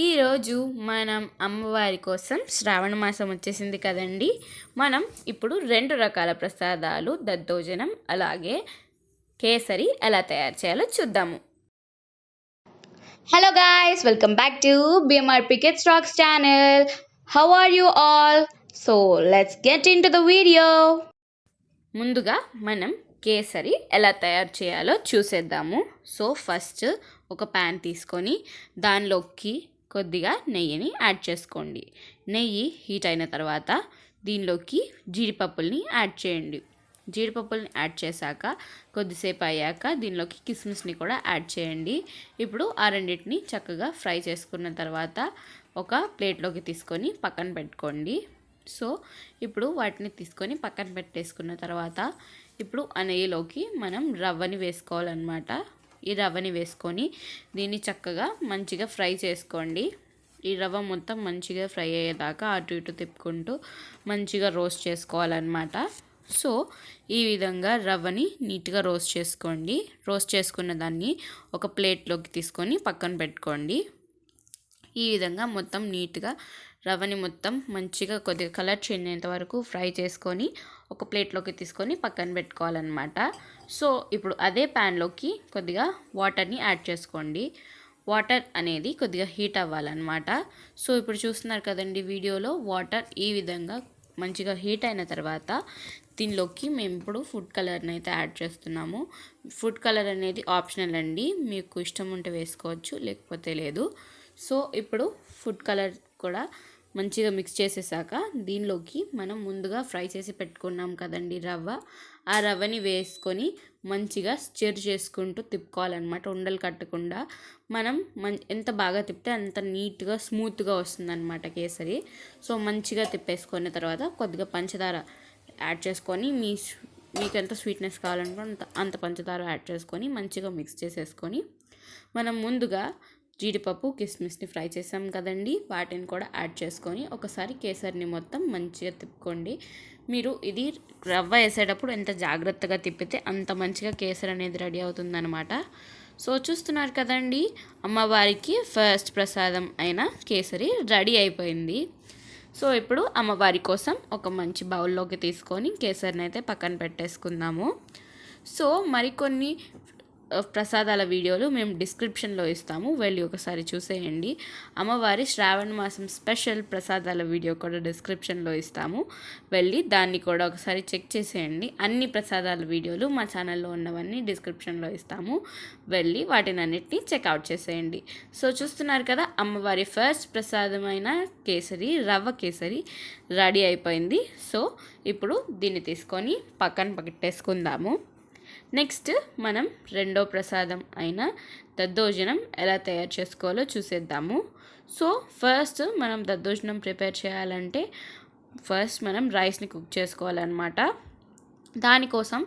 ఈరోజు మనం అమ్మవారి కోసం శ్రావణ మాసం వచ్చేసింది కదండి. మనం ఇప్పుడు 2 రకాల ప్రసాదాలు దద్దోజనం అలాగే కేసరి ఎలా తయారు చేయాలో చూద్దాము. Hello guys, welcome back to BMRPkidsrocks channel. How are you all? So let's get into the video. ముందుగా మనం కేసరి ఎలా తయారు చేయాలో చూసేద్దాము. సో ఫస్ట్ ఒక ప్యాన్ తీసుకొని దానిలోకి కొద్దిగా నెయ్యిని యాడ్ చేసుకోండి. నెయ్యి హీట్ అయిన తర్వాత దీనిలోకి జీడిపప్పుల్ని యాడ్ చేయండి. జీడిపప్పుల్ని యాడ్ చేశాక కొద్దిసేపు అయ్యాక దీనిలోకి కిస్మిస్ని కూడా యాడ్ చేయండి. ఇప్పుడు ఆ రెండింటిని చక్కగా ఫ్రై చేసుకున్న తర్వాత ఒక ప్లేట్లోకి తీసుకొని పక్కన పెట్టుకోండి. సో ఇప్పుడు వాటిని తీసుకొని పక్కన పెట్టేసుకున్న తర్వాత ఇప్పుడు ఆ నెయ్యిలోకి మనం రవ్వని వేసుకోవాలన్నమాట. ఈ రవ్వని వేసుకొని దీన్ని చక్కగా మంచిగా ఫ్రై చేసుకోండి. ఈ రవ్వ మొత్తం మంచిగా ఫ్రై అయ్యేదాకా అటు ఇటు తిప్పుకుంటూ మంచిగా రోస్ట్ చేసుకోవాలన్నమాట. సో ఈ విధంగా రవ్వని నీట్గా రోస్ట్ చేసుకోండి. రోస్ట్ చేసుకున్న దాన్ని ఒక ప్లేట్లోకి తీసుకొని పక్కన పెట్టుకోండి. ఈ విధంగా మొత్తం నీట్గా రవ్వని మొత్తం మంచిగా కొద్దిగా కలర్ చేంజ్ అయ్యేంత వరకు ఫ్రై చేసుకొని ఒక ప్లేట్లోకి తీసుకొని పక్కన పెట్టుకోవాలన్నమాట. సో ఇప్పుడు అదే ప్యాన్లోకి కొద్దిగా వాటర్ని యాడ్ చేసుకోండి. వాటర్ అనేది కొద్దిగా హీట్ అవ్వాలన్నమాట. సో ఇప్పుడు చూస్తున్నారు కదండి వీడియోలో, వాటర్ ఈ విధంగా మంచిగా హీట్ అయిన తర్వాత దీనిలోకి మేము ఇప్పుడు ఫుడ్ కలర్ని అయితే యాడ్ చేస్తున్నాము. ఫుడ్ కలర్ అనేది ఆప్షనల్ అండి, మీకు ఇష్టం ఉంటే వేసుకోవచ్చు లేకపోతే లేదు. సో ఇప్పుడు ఫుడ్ కలర్ కూడా మంచిగా మిక్స్ చేసేసాక దీనిలోకి మనం ముందుగా ఫ్రై చేసి పెట్టుకున్నాం కదండి రవ్వ, ఆ రవ్వని వేసుకొని మంచిగా స్టిర్ చేసుకుంటూ తిప్పుకోవాలన్నమాట. ఉండలు కట్టకుండా మనం ఎంత బాగా తిప్పితే అంత నీట్గా స్మూత్గా వస్తుందన్నమాట కేసరి. సో మంచిగా తిప్పేసుకున్న తర్వాత కొద్దిగా పంచదార యాడ్ చేసుకొని మీకు ఎంత స్వీట్నెస్ కావాలనుకుంటే అంత పంచదార యాడ్ చేసుకొని మంచిగా మిక్స్ చేసేసుకొని మనం ముందుగా జీడిపప్పు కిస్మిస్ని ఫ్రై చేసాం కదండి, వాటిని కూడా యాడ్ చేసుకొని ఒకసారి కేసరిని మొత్తం మంచిగా తిప్పుకోండి. మీరు ఇది రవ్వ వేసేటప్పుడు ఎంత జాగ్రత్తగా తిప్పితే అంత మంచిగా కేసరి అనేది రెడీ అవుతుందన్నమాట. సో చూస్తున్నారు కదండి, అమ్మవారికి ఫస్ట్ ప్రసాదం అయిన కేసరి రెడీ అయిపోయింది. సో ఇప్పుడు అమ్మవారి కోసం ఒక మంచి బౌల్లోకి తీసుకొని కేసరిని అయితే పక్కన పెట్టేసుకుందాము. సో మరికొన్ని ప్రసాదాల వీడియోలు మేము డిస్క్రిప్షన్లో ఇస్తాము, వెళ్ళి ఒకసారి చూసేయండి. అమ్మవారి శ్రావణ మాసం స్పెషల్ ప్రసాదాల వీడియో కూడా డిస్క్రిప్షన్లో ఇస్తాము, వెళ్ళి దాన్ని కూడా ఒకసారి చెక్ చేసేయండి. అన్ని ప్రసాదాల వీడియోలు మా ఛానల్లో ఉన్నవన్నీ డిస్క్రిప్షన్లో ఇస్తాము, వెళ్ళి వాటిని అన్నిటిని చెక్అవుట్ చేసేయండి. సో చూస్తున్నారు కదా, అమ్మవారి ఫస్ట్ ప్రసాదమైన కేసరి, రవ్వ కేసరి రెడీ అయిపోయింది. సో ఇప్పుడు దీన్ని తీసుకొని పక్కన పెట్టేసుకుందాము. నెక్స్ట్ మనం రెండో ప్రసాదం అయిన దద్దోజనం ఎలా తయారు చేసుకోవాలో చూసేద్దాము. సో ఫస్ట్ మనం దద్దోజనం ప్రిపేర్ చేయాలంటే ఫస్ట్ మనం రైస్ని కుక్ చేసుకోవాలన్నమాట. దానికోసం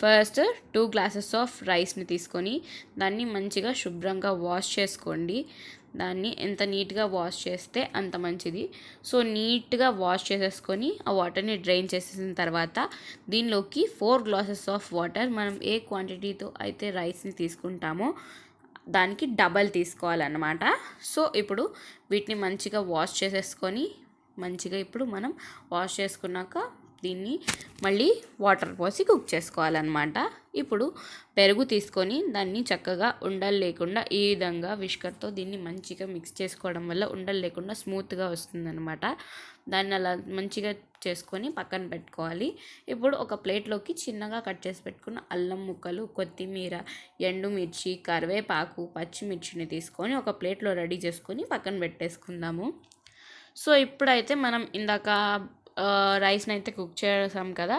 ఫస్ట్ 2 గ్లాసెస్ ఆఫ్ రైస్ని తీసుకొని దాన్ని మంచిగా శుభ్రంగా వాష్ చేసుకోండి. దాన్ని ఎంత నీట్గా వాష్ చేస్తే అంత మంచిది. సో నీట్గా వాష్ చేసేసుకొని ఆ వాటర్ని డ్రైన్ చేసేసిన తర్వాత దీనిలోకి 4 గ్లాసెస్ ఆఫ్ వాటర్, మనం ఏ క్వాంటిటీతో అయితే రైస్ని తీసుకుంటామో దానికి డబల్ తీసుకోవాలన్నమాట. సో ఇప్పుడు వీటిని మంచిగా వాష్ చేసేసుకొని మంచిగా ఇప్పుడు మనం వాష్ చేసుకున్నాక దీన్ని మళ్ళీ వాటర్ పోసి కుక్ చేసుకోవాలన్నమాట. ఇప్పుడు పెరుగు తీసుకొని దాన్ని చక్కగా ఉండలు లేకుండా ఈ విధంగా విస్కర్తో దీన్ని మంచిగా మిక్స్ చేసుకోవడం వల్ల ఉండలు లేకుండా స్మూత్గా వస్తుందన్నమాట. దాన్ని అలా మంచిగా చేసుకొని పక్కన పెట్టుకోవాలి. ఇప్పుడు ఒక ప్లేట్లోకి చిన్నగా కట్ చేసి పెట్టుకున్న అల్లం ముక్కలు, కొత్తిమీర, ఎండుమిర్చి, కరివేపాకు, పచ్చిమిర్చిని తీసుకొని ఒక ప్లేట్లో రెడీ చేసుకొని పక్కన పెట్టేసుకుందాము. సో ఇప్పుడైతే మనం ఇందాక రైస్ని అయితే కుక్ చేసాం కదా,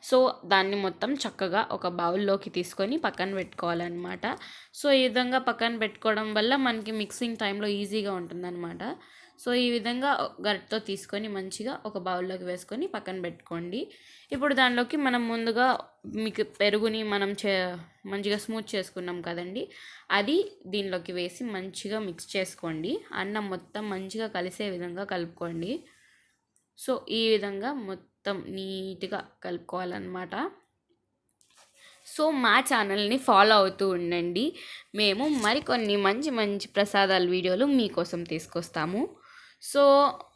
సో దాన్ని మొత్తం చక్కగా ఒక బౌల్లోకి తీసుకొని పక్కన పెట్టుకోవాలన్నమాట. సో ఈ విధంగా పక్కన పెట్టుకోవడం వల్ల మనకి మిక్సింగ్ టైంలో ఈజీగా ఉంటుందన్నమాట. సో ఈ విధంగా గరిటతో తీసుకొని మంచిగా ఒక బౌల్లోకి వేసుకొని పక్కన పెట్టుకోండి. ఇప్పుడు దానిలోకి మనం ముందుగా మీకు పెరుగుని మనం మంచిగా స్మూత్ చేసుకున్నాం కదండి, అది దీనిలోకి వేసి మంచిగా మిక్స్ చేసుకోండి. అన్నం మొత్తం మంచిగా కలిసే విధంగా కలుపుకోండి. సో ఈ విధంగా మొత్తం నీట్గా కలుపుకోవాలన్నమాట. సో మా ఛానల్ని ఫాలో అవుతూ ఉండండి. మేము మరికొన్ని మంచి మంచి ప్రసాదాల వీడియోలు మీకోసం తీసుకొస్తాము. సో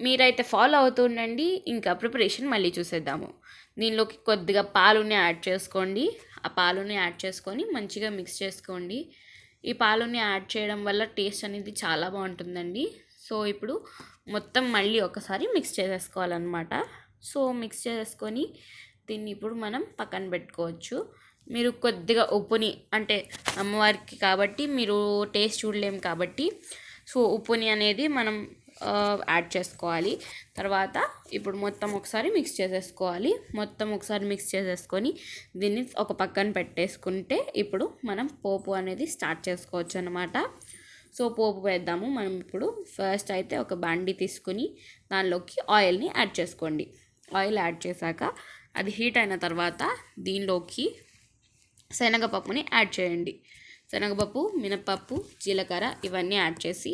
మీరైతే ఫాలో అవుతూ ఉండండి. ఇంకా ప్రిపరేషన్ మళ్ళీ చూసేద్దాము. దీనిలోకి కొద్దిగా పాలుని యాడ్ చేసుకోండి. ఆ పాలుని యాడ్ చేసుకొని మంచిగా మిక్స్ చేసుకోండి. ఈ పాలుని యాడ్ చేయడం వల్ల టేస్ట్ అనేది చాలా బాగుంటుందండి. సో ఇప్పుడు మొత్తం మళ్ళీ ఒకసారి మిక్స్ చేసేసుకోవాలన్నమాట. సో మిక్స్ చేసుకొని దీన్ని ఇప్పుడు మనం పక్కన పెట్టుకోవచ్చు. మీరు కొద్దిగా ఉప్పుని, అంటే అమ్మవారికి కాబట్టి మీరు టేస్ట్ చూడలేము కాబట్టి సో ఉప్పుని అనేది మనం యాడ్ చేసుకోవాలి. తర్వాత ఇప్పుడు మొత్తం ఒకసారి మిక్స్ చేసేసుకోవాలి. మొత్తం ఒకసారి మిక్స్ చేసేసుకొని దీన్ని ఒక పక్కన పెట్టేసుకుంటే ఇప్పుడు మనం పోపు అనేది స్టార్ట్ చేసుకోవచ్చు అన్నమాట. సో పోపు వేద్దాము. మనం ఇప్పుడు ఫస్ట్ అయితే ఒక బాండీ తీసుకుని దానిలోకి ఆయిల్ని యాడ్ చేసుకోండి. ఆయిల్ యాడ్ చేశాక అది హీట్ అయిన తర్వాత దీనిలోకి శనగపప్పుని యాడ్ చేయండి. శనగపప్పు, మినపప్పు, జీలకర్ర ఇవన్నీ యాడ్ చేసి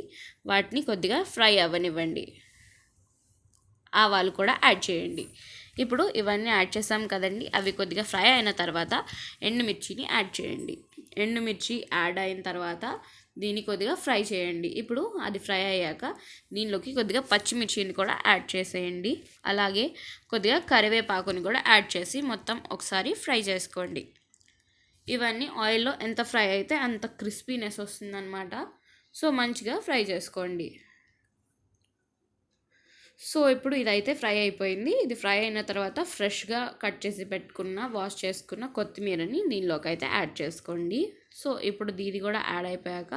వాటిని కొద్దిగా ఫ్రై అవ్వనివ్వండి. ఆవాలు కూడా యాడ్ చేయండి. ఇప్పుడు ఇవన్నీ యాడ్ చేసాం కదండి, అవి కొద్దిగా ఫ్రై అయిన తర్వాత ఎండుమిర్చిని యాడ్ చేయండి. ఎండుమిర్చి యాడ్ అయిన తర్వాత దీన్ని కొద్దిగా ఫ్రై చేయండి. ఇప్పుడు అది ఫ్రై అయ్యాక దీనిలోకి కొద్దిగా పచ్చిమిర్చిని కూడా యాడ్ చేసేయండి. అలాగే కొద్దిగా కరివేపాకుని కూడా యాడ్ చేసి మొత్తం ఒకసారి ఫ్రై చేసుకోండి. ఇవన్నీ ఆయిల్లో ఎంత ఫ్రై అయితే అంత క్రిస్పీనెస్ వస్తుందన్నమాట. సో మంచిగా ఫ్రై చేసుకోండి. సో ఇప్పుడు ఇదైతే ఫ్రై అయిపోయింది. ఇది ఫ్రై అయిన తర్వాత ఫ్రెష్గా కట్ చేసి పెట్టుకున్న, వాష్ చేసుకున్న కొత్తిమీరని దీనిలోకి అయితే యాడ్ చేసుకోండి. సో ఇప్పుడు ఇది కూడా యాడ్ అయిపోయాక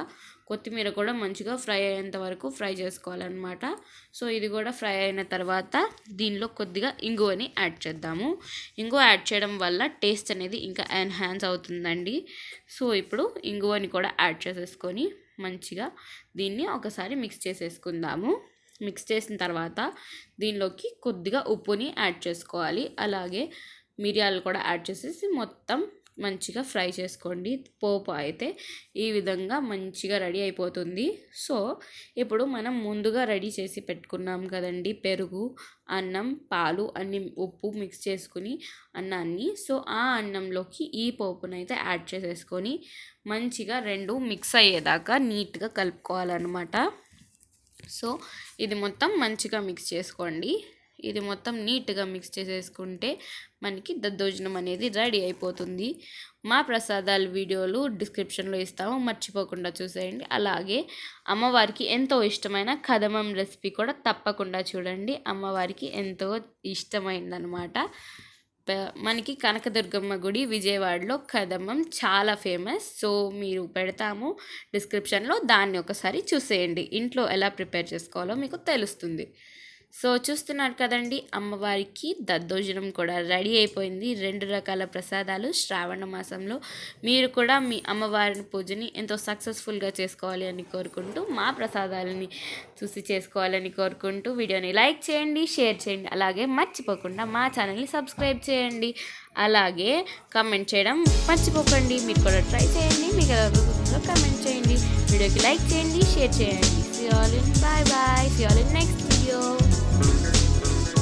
కొత్తిమీర కూడా మంచిగా ఫ్రై అయ్యేంత వరకు ఫ్రై చేసుకోవాలన్నమాట. సో ఇది కూడా ఫ్రై అయిన తర్వాత దీనిలో కొద్దిగా ఇంగువని యాడ్ చేద్దాము. ఇంగువ యాడ్ చేయడం వల్ల టేస్ట్ అనేది ఇంకా ఎన్హాన్స్ అవుతుందండి. సో ఇప్పుడు ఇంగువని కూడా యాడ్ చేసేసుకొని మంచిగా దీన్ని ఒకసారి మిక్స్ చేసేసుకుందాము. మిక్స్ చేసిన తర్వాత దీనిలోకి కొద్దిగా ఉప్పుని యాడ్ చేసుకోవాలి. అలాగే మిరియాలు కూడా యాడ్ చేసేసి మొత్తం మంచిగా ఫ్రై చేసుకోండి. పోపు అయితే ఈ విధంగా మంచిగా రెడీ అయిపోతుంది. సో ఇప్పుడు మనం ముందుగా రెడీ చేసి పెట్టుకున్నాం కదండి పెరుగు, అన్నం, పాలు అన్ని ఉప్పు మిక్స్ చేసుకుని అన్నాన్ని, సో ఆ అన్నంలోకి ఈ పోపునైతే యాడ్ చేసేసుకొని మంచిగా రెండు మిక్స్ అయ్యేదాకా నీట్గా కలుపుకోవాలన్నమాట. సో ఇది మొత్తం మంచిగా మిక్స్ చేసుకోండి. ఇది మొత్తం నీట్గా మిక్స్ చేసేసుకుంటే మనకి దద్దోజనం అనేది రెడీ అయిపోతుంది. మా ప్రసాదాల వీడియోలు డిస్క్రిప్షన్లో ఇస్తాము, మర్చిపోకుండా చూసేయండి. అలాగే అమ్మవారికి ఎంతో ఇష్టమైన కదమం రెసిపీ కూడా తప్పకుండా చూడండి. అమ్మవారికి ఎంతో ఇష్టమైందనమాట. మనకి కనకదుర్గమ్మ గుడి విజయవాడలో కదంబం చాలా ఫేమస్. సో మీరు పెడతాము డిస్క్రిప్షన్లో, దాన్ని ఒకసారి చూసేయండి. ఇంట్లో ఎలా ప్రిపేర్ చేసుకోవాలో మీకు తెలుస్తుంది. సో చూస్తున్నారు కదండి, అమ్మవారికి దద్దోజనం కూడా రెడీ అయిపోయింది. 2 రకాల ప్రసాదాలు శ్రావణ మాసంలో మీరు కూడా మీ అమ్మవారి పూజని ఎంతో సక్సెస్ఫుల్గా చేసుకోవాలి అని కోరుకుంటూ, మా ప్రసాదాలని చూసి చేసుకోవాలని కోరుకుంటూ వీడియోని లైక్ చేయండి, షేర్ చేయండి. అలాగే మర్చిపోకుండా మా ఛానల్ని సబ్స్క్రైబ్ చేయండి. అలాగే కమెంట్ చేయడం మర్చిపోకండి. మీరు కూడా ట్రై చేయండి, మీకు ఎలా అనిపిస్తుందో కమెంట్ చేయండి. వీడియోకి లైక్ చేయండి, షేర్ చేయండి. See you all in bye. See you all in next video.